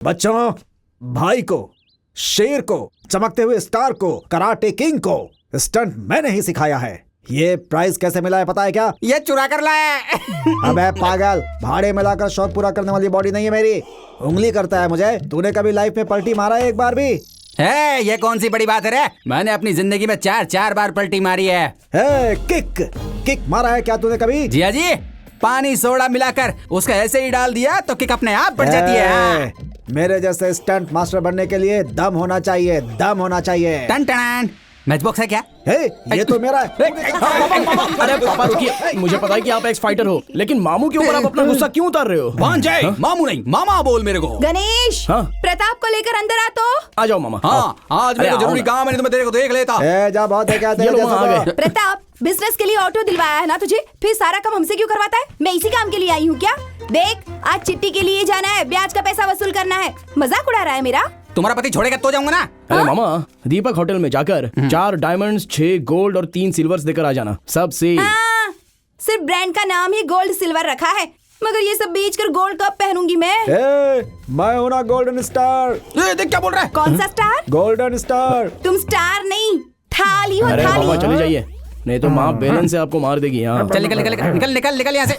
बच्चों, भाई को, शेर को, चमकते हुए स्टार को, कराटे किंग को स्टंट मैंने ही सिखाया है। ये प्राइज कैसे मिला है पता है क्या? ये चुरा कर लाया है। अबे पागल, भाड़े में लाकर शौक पूरा करने वाली बॉडी नहीं है मेरी। उंगली करता है मुझे। तूने कभी लाइफ में पलटी मारा है एक बार भी? है, ये कौन सी बड़ी बात है रे? मैंने अपनी जिंदगी में 4 बार पलटी मारी है। किक मारा है क्या तूने कभी? जिया जी, पानी सोडा मिलाकर उसका ऐसे ही डाल दिया तो किक अपने आप बढ़ जाती है। मेरे जैसे स्टंट मास्टर बनने के लिए दम होना चाहिए, दम होना चाहिए। टन टन मैच बॉक्स है क्या? ये तो मेरा है। अरे पापा रुकिए, मुझे पता है कि आप एक्स फाइटर हो, लेकिन मामू के ऊपर आप अपना गुस्सा क्यों उतार रहे हो? भांजे, मामू नहीं मामा बोल मेरे को। गणेश, प्रताप को लेकर अंदर आ तो। आ जाओ मामा। हाँ, आज मेरे को जरूरी काम है, नहीं तो मैं तेरे को देख लेता। जा बहुत है क्या तेरे जैसा। प्रताप, बिजनेस के लिए ऑटो दिलवाया है ना तुझे, फिर सारा काम हमसे क्यों करवाता है? मैं इसी काम के लिए आई हूँ क्या? देख, आज चिट्ठी के लिए जाना है, ब्याज का पैसा वसूल करना है। मजाक उड़ा रहा है मेरा? तुम्हारा पति छोड़ेगा तो जाऊंगा ना। अरे मामा, दीपक होटल में जाकर 4 डायमंड्स, 6 गोल्ड और 3 सिल्वर्स देकर आ जाना। सब से सिर्फ ब्रांड का नाम ही गोल्ड सिल्वर रखा है, मगर ये सब बेचकर गोल्ड कब पहनूंगी मैं? मैं हूँ ना गोल्डन स्टार। देख क्या बोल रहा है। कौन सा स्टार? Golden star. तुम स्टार नहीं, थाली हो। अरे थाली। मामा चले जाइए, नहीं तो माँ बेलन से आपको मार देगी। हाँ चल निकल निकल निकल निकल निकल यहाँ से।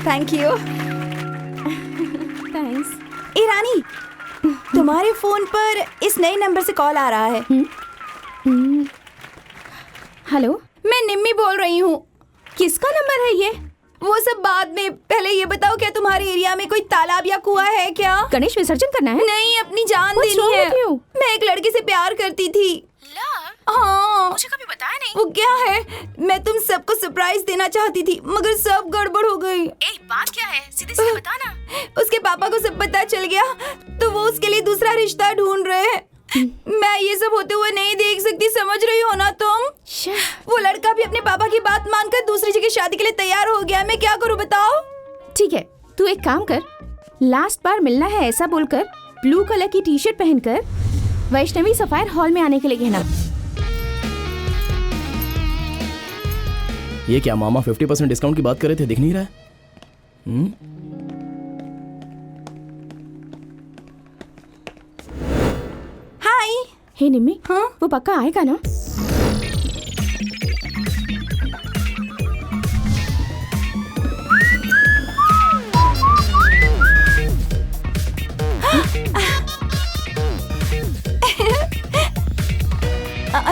Thank you. थैंक्स। ए रानी, तुम्हारे फोन पर इस नए नंबर से कॉल आ रहा है। हेलो, मैं निम्मी बोल रही हूँ। किसका नंबर है ये? वो सब बाद में, पहले ये बताओ, क्या तुम्हारे एरिया में कोई तालाब या कुआं है क्या? गणेश विसर्जन करना है? नहीं, अपनी जान देनी है। मैं एक लड़के से प्यार करती थी। हाँ, मुझे कभी बताया नहीं। वो क्या है, मैं तुम सबको सरप्राइज देना चाहती थी, मगर सब गड़बड़ हो गई। बात क्या है, सीधे सीधे बता ना। उसके पापा को सब पता चल गया, तो वो उसके लिए दूसरा रिश्ता ढूंढ रहे हैं। मैं ये सब होते हुए नहीं देख सकती, समझ रही हो ना तुम? वो लड़का भी अपने पापा की बात मानकर दूसरी जगह शादी के लिए तैयार हो गया। मैं क्या करूं बताओ? ठीक है, तू एक काम कर, लास्ट बार मिलना है ऐसा बोलकर ब्लू कलर की टी शर्ट पहनकर वैष्णवी सफायर हॉल में आने के लिए कहना। ये क्या मामा 50% डिस्काउंट की बात कर रहे थे, दिख नहीं रहा है? हाय। हे निम्मी, हाँ? वो पक्का आएगा ना?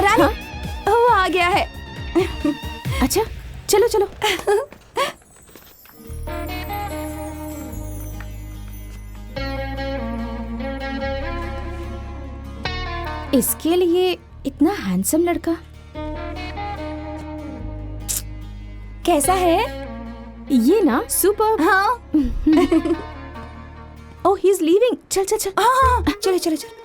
रानी, वो आ गया है। अच्छा, चलो चलो। इसके लिए इतना हैंडसम लड़का कैसा है? ये ना सुपर। हाँ। ओह, ही इज लीविंग। चल चल चल। हाँ, चलो चलो चलो।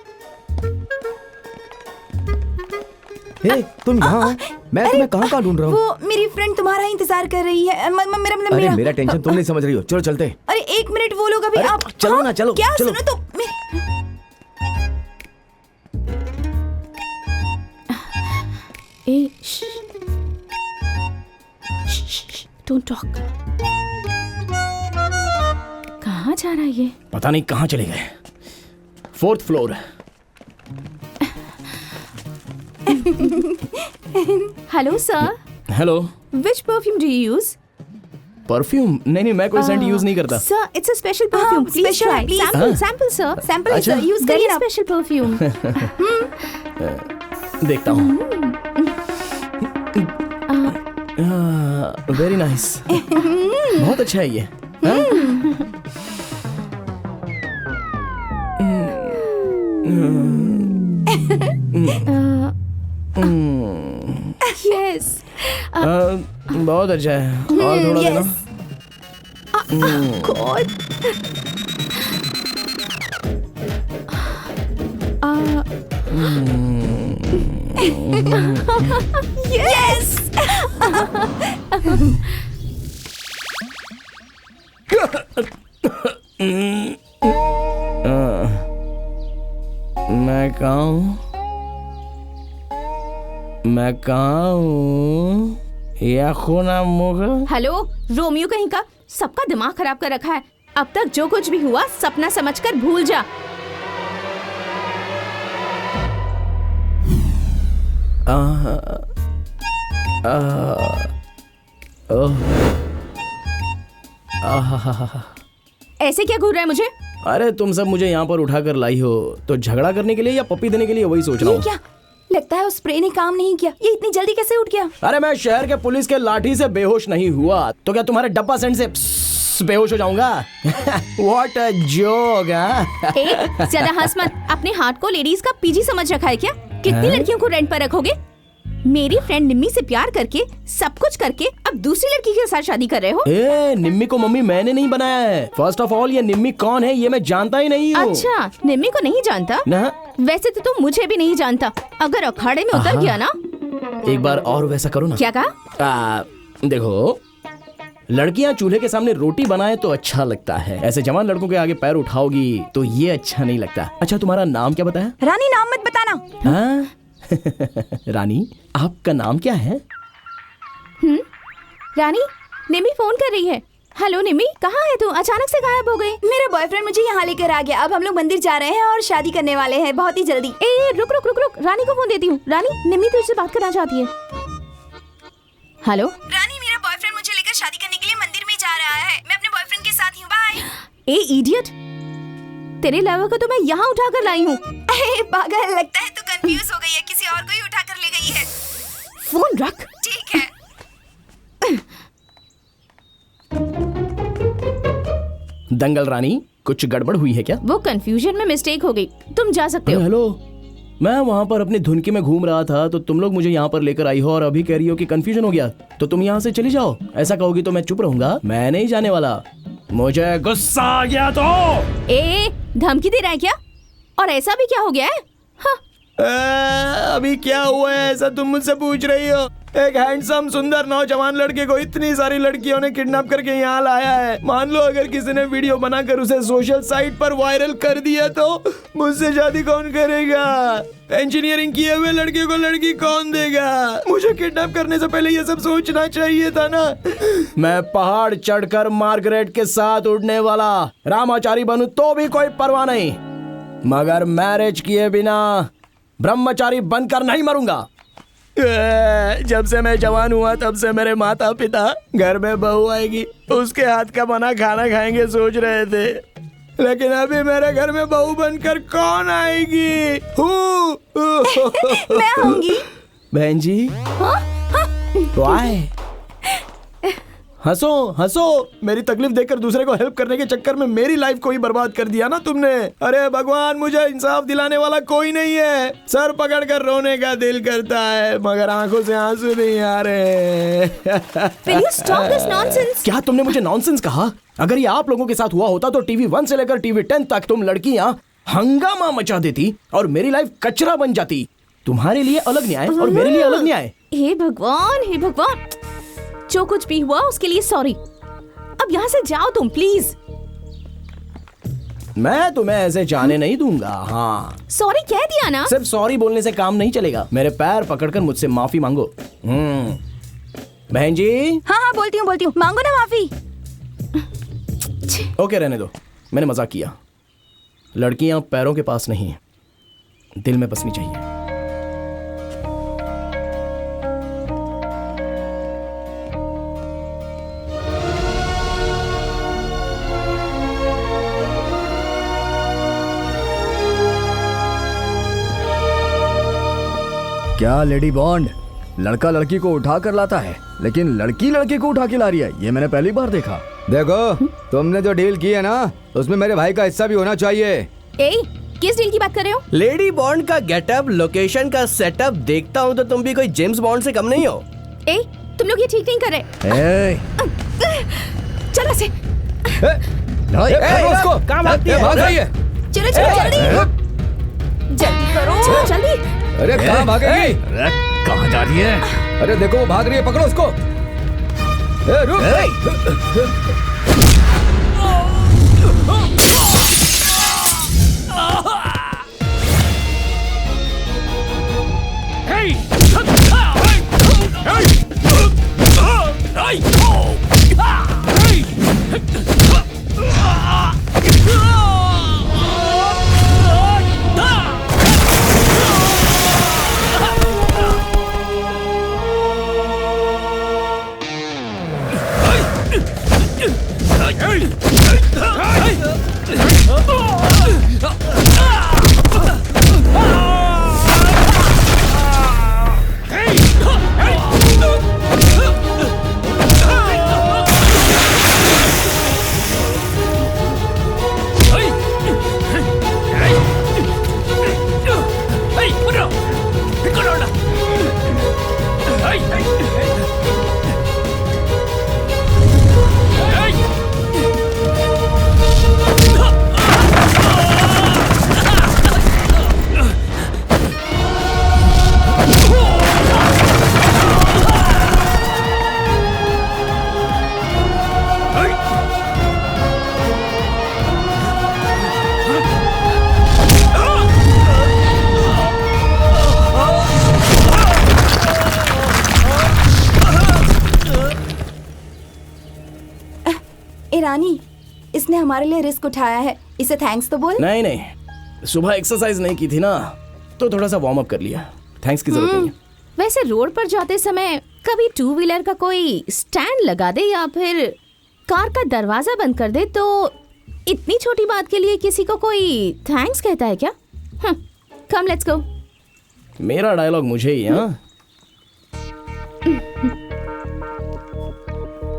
तुम यहाँ? मैं तुम्हें कहाँ ढूंढ रहा हूँ? वो मेरी फ्रेंड तुम्हारा इंतजार कर रही है। मेरा टेंशन तुम नहीं समझ रही हो। चलो चलते। अरे एक मिनट, वो लोग अभी। आप चलो ना, चलो क्या? चलो। सुनो तो डोंट टॉक। कहाँ जा रहा है ये? पता नहीं कहाँ चले गए। 4th floor. Hello sir. Hello. Which perfume do you use? Perfume? नहीं, मैं कोई सेंट यूज नहीं करता। Sir, it's a special perfume. Please try. Sample sir. Sample sir, use करिए ना। Special perfume. देखता हूँ। Very nice. बहुत अच्छा है ये। यस बहुत अच्छा है, और थोड़ा देना। गॉड यस मैं कहाँ हूँ? या खूना मुगल? हेलो रोमियो कहीं का, सबका दिमाग खराब कर रखा है। अब तक जो कुछ भी हुआ सपना समझकर भूल जा। ऐसे क्या घूर रहा है मुझे? अरे तुम सब मुझे यहाँ पर उठा कर लाई हो तो झगड़ा करने के लिए या पप्पी देने के लिए, वही सोच रहा ये हूँ। क्या लगता है उस स्प्रे ने काम नहीं किया? ये इतनी जल्दी कैसे उठ गया? अरे मैं शहर के पुलिस के लाठी से बेहोश नहीं हुआ तो क्या तुम्हारे डब्बा सेंट से बेहोश हो जाऊंगा? What a joke, ज्यादा हंस मत। अपने हाथ को लेडीज का पीजी समझ रखा है क्या? कितनी लड़कियों को रेंट पर रखोगे? मेरी फ्रेंड निम्मी से प्यार करके सब कुछ करके अब दूसरी लड़की के साथ शादी कर रहे हो? ए, निम्मी को मम्मी मैंने नहीं बनाया है। फर्स्ट ऑफ ऑल ये निम्मी कौन है ये मैं जानता ही नहीं हूँ। अच्छा, निम्मी को नहीं जानता? ना। वैसे तो तुम मुझे भी नहीं जानता। अगर अखाड़े में उतर गया ना, एक बार और वैसा करो ना। क्या कहा? देखो, लड़कियां चूल्हे के सामने रोटी बनाए तो अच्छा लगता है, ऐसे जवान लड़कों के आगे पैर उठाओगी तो ये अच्छा नहीं लगता। अच्छा तुम्हारा नाम क्या बताया? रानी नाम मत बताना। हाँ? रानी, आपका नाम क्या है? रानी, निम्मी फोन कर रही है। हेलो निम्मी, कहाँ है तू? अचानक से गायब हो गई। मेरा बॉयफ्रेंड मुझे यहाँ लेकर आ गया। अब हम लोग मंदिर जा रहे हैं और शादी करने वाले हैं बहुत ही जल्दी। ए रुक रुक रुक रुक, रानी को फोन देती हूँ। रानी, निम्मी तुझसे बात करना चाहती है। हेलो रानी, मेरा बॉयफ्रेंड मुझे लेकर शादी करने के लिए मंदिर में जा रहा है। मैं अपने बॉयफ्रेंड के साथ हूँ। बाय। ए इडियट, तेरे लवर को तो मैं यहाँ उठा कर लाई हूँ। पागल, लगता है तू कंफ्यूज हो गई है। किसी और को ही उठा कर ले गई है। फोन रख। ठीक है। दंगल रानी, कुछ गड़बड़ हुई है क्या? वो कंफ्यूजन में मिस्टेक हो गई। तुम जा सकते हो। हेलो, मैं वहाँ पर अपनी धुनकी में घूम रहा था तो तुम लोग मुझे यहाँ पर लेकर आई हो और अभी कह रही हो कि कंफ्यूजन हो गया तो तुम यहाँ से चली जाओ। ऐसा कहोगी तो मैं चुप रहूंगा? मैं नहीं जाने वाला। मुझे गुस्सा आ गया तो। ए धमकी दे रहा है क्या? और ऐसा भी क्या हो गया है? हाँ। अभी क्या हुआ है ऐसा तुम मुझसे पूछ रही हो? एक हैंडसम सुंदर नौजवान लड़के को इतनी सारी लड़कियों ने किडनैप करके यहाँ लाया है। मान लो अगर किसी ने वीडियो बनाकर उसे सोशल साइट पर वायरल कर दिया तो मुझसे शादी कौन करेगा? इंजीनियरिंग किए हुए लड़के को लड़की कौन देगा? मुझे किडनैप करने से पहले ये सब सोचना चाहिए था ना। मैं पहाड़ चढ़कर मार्गरेट के साथ उड़ने वाला रामाचारी बनूं तो भी कोई परवाह नहीं, मगर मैरिज किए बिना ब्रह्मचारी बनकर नहीं मरूंगा। जब से मैं जवान हुआ तब से मेरे माता पिता घर में बहू आएगी उसके हाथ का बना खाना खाएंगे सोच रहे थे, लेकिन अभी मेरे घर में बहू बनकर कौन आएगी? मैं आऊंगी। बहन जी, वाह, हंसो हंसो। मेरी तकलीफ देखकर दूसरे को हेल्प करने के चक्कर में मेरी लाइफ को ही बर्बाद कर दिया ना तुमने। अरे भगवान, मुझे इंसाफ दिलाने वाला कोई नहीं है। सर पकड़कर रोने का दिल करता है मगर आंखों से आंसू नहीं आ रहे। Will you stop this nonsense? क्या तुमने मुझे नॉनसेंस कहा? अगर ये आप लोगों के साथ हुआ होता तो टीवी 1 से लेकर टीवी 10 तक तुम लड़कियां हंगामा मचा देती और मेरी लाइफ कचरा बन जाती। तुम्हारे लिए अलग न्याय और मेरे लिए अलग न्याय। हे भगवान, हे भगवान, जो कुछ भी हुआ उसके लिए सॉरी। अब यहाँ से जाओ तुम प्लीज। मैं तुम्हें ऐसे जाने नहीं दूंगा। हाँ, सॉरी कह दिया ना। सिर्फ सॉरी बोलने से काम नहीं चलेगा, मेरे पैर पकड़कर मुझसे माफी मांगो। बहन जी। हाँ हाँ, बोलती हूँ, मांगो ना माफी। ओके, रहने दो, मैंने मजाक किया। लड़कियां पैरों के पास नहीं, दिल में बसनी चाहिए। क्या लेडी बॉन्ड, लड़का लड़की को उठा कर लाता है लेकिन लड़की लड़के को उठा के ला रही है, ये मैंने पहली बार देखा। देखो, तुमने जो डील की है ना उसमें मेरे भाई का हिस्सा भी होना चाहिए। ए, किस डील की बात कर रहे हो? लेडी बॉन्ड का गेटअप, लोकेशन का सेटअप देखता हूँ तो तुम भी कोई जेम्स बॉन्ड से कम नहीं हो। ए, तुम लोग ये ठीक नहीं कर रहे। ए, चल ऐसे। उसको कहाँ भागती है? भाग रही है। चलो चलो जल्दी जल्दी करो जल्दी। अरे कहाँ भागेगी? अरे कहाँ जा रही है? अरे देखो वो भाग रही है, पकड़ो उसको। ए, रुक। रानी, इसने हमारे लिए रिस्क उठाया है, इसे थैंक्स तो बोल। नहीं नहीं, सुबह एक्सरसाइज नहीं की थी ना, तो थोड़ा सा वार्म अप कर लिया। थैंक्स की जरूरत नहीं है। वैसे रोड पर जाते समय कभी 2 व्हीलर का कोई स्टैंड लगा दे या फिर कार का दरवाजा बंद कर दे तो इतनी छोटी बात के लिए किसी को कोई थैंक्स कहता है क्या? Come let's go. मेरा डायलॉग मुझे ही, हाँ?